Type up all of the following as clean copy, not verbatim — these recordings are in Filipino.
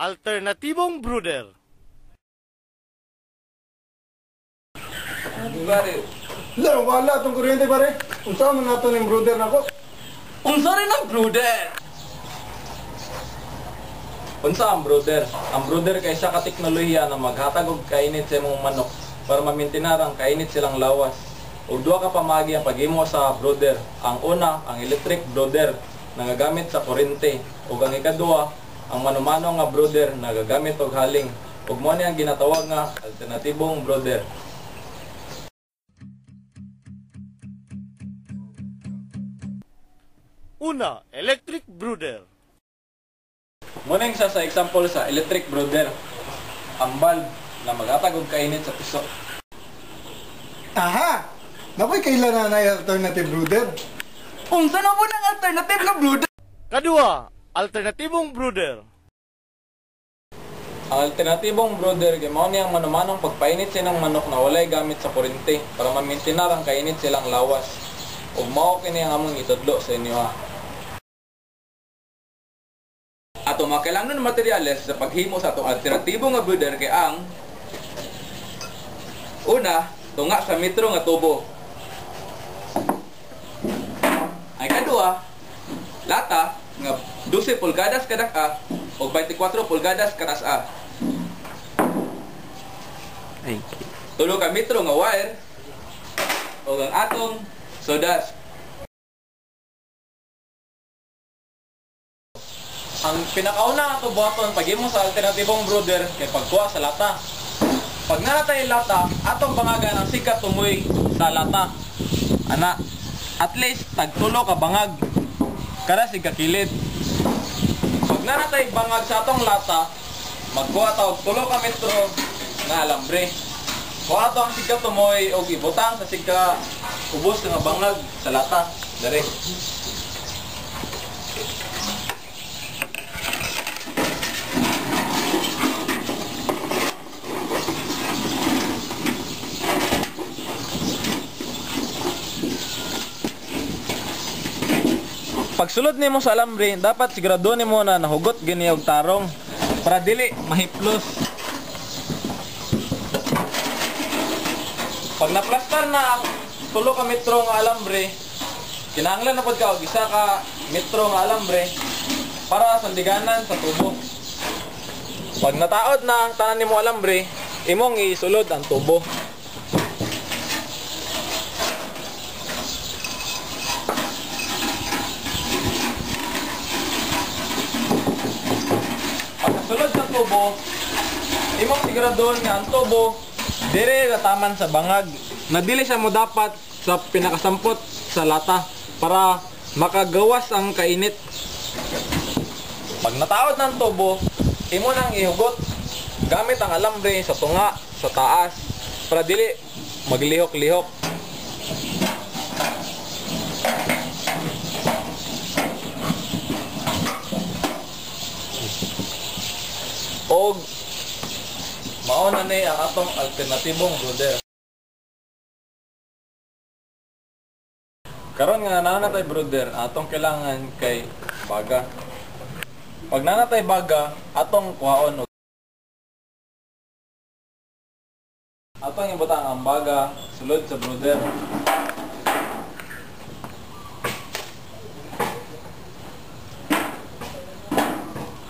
Alternatibong brooder. Pare. Lang, wala itong kuryente pare. Unsa man nato ng brother nako? Unsa rin ang brother? Unsa ang brother? Ang brother kay siya ka teknolohiya na maghatag og kainit sa imong manok para mamintinar ang kainit silang lawas. Ug duha ka pamagi ang paghimo sa brother. Ang una, ang electric brother nagagamit sa kuryente. Ug ang ikaduha, ang manumano nga brother nagagamit og haling. Ug mo ni ang ginatawag nga alternatibong brother. Una, electric brooder. Muna yung sa example sa electric brother. Ang bulb na maghatag og kainit sa piso. Aha! Nakoy kailan na alternative brother? Unsa na mo ng alternative na brother? Kadua, alternatibong brooder. Ang alternatibong brother kay mao niyang manumanong pagpainit silang manok na walay gamit sa kuryente para mamintinar ang kainit silang lawas. Ug mao kini ang among itudlo sa inyo ha. Ato makailangan ng materyales sa paghimo sa atong alternatibong nga brother kay ang una, tunga sa metro nga tubo. Ay kadua, lata nga 12 pulgadas kadaka o 24 pulgadas katasa. Tulo ka metro nga wire o ang atong sodas. Ang pinakauna ato buhaton paghimo sa alternatibong brother kay pagkuha sa lata. Pag naratay lata, atong bangagan ang sikat tumoy sa lata. Ana, at least tagtulo ka bangag kada sig kakilid. Pag naratay bangag sa atong lata, magkuha ta og 3 ka metro nga alambre. Kuha to ang sikat tumoy og ibutang sa siga ubos nga bangag sa lata. Dere. Pagsulod nimo sa alambre, dapat sigurado nimo na nahugot gini og tarong para dili mahiplos. Pag naplastar na ang 3 ka metro nga alambre, kinahanglan na pod ka og 1 ka metro nga alambre para sandiganan sa tubo. Pag nataod na ang tanan nimo alambre, imong isulod ang tubo. Sulod sa tubo, imong siguraduhon nga ang tubo dire rataman sa bangag na dili siya mo dapat sa pinakasampot sa lata para makagawas ang kainit. Pag nataod ng tubo, imo nang ihugot gamit ang alambre sa tunga sa taas para dili maglihok-lihok. Og mao na ni ang atong alternatibong brother. Karon nga nanatay brother, atong kailangan kay baga. Pag nanatay baga, atong kuhaon og atong ibutang ang baga sulod sa brother.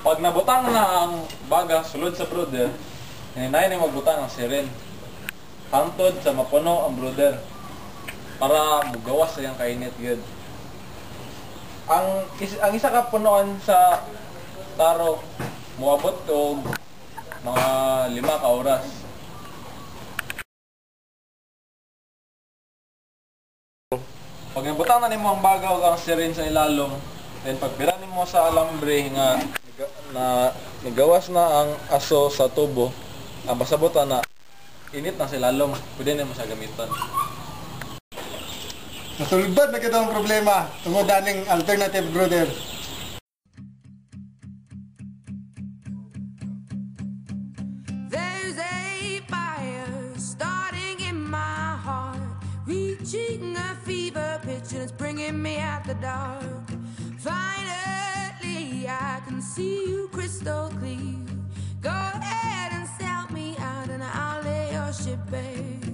Pag nabutang na ang baga sulod sa brother, hinay na magbutang ang siren. Hangtod sa mapuno ang brother para mugawas sa iyang kainit gyud. Ang isa ka punuan sa taro moabot og mga 5 ka oras. Pag nabutang na nimo ang baga ug ang siren sa ilalom, then pagpira nimo sa alambre nga na nagawas na ang aso sa tubo, ang pasabutan na init na sa lalong, pwede na mo siya gamitan. Nasulbad na kita ang problema tungod daning alternative brother. There's a fire starting in my heart, reaching a fever pitch and it's bringing me out the dark. Finally I can see you crystal clear. Go ahead and sell me out and I'll lay your ship bare.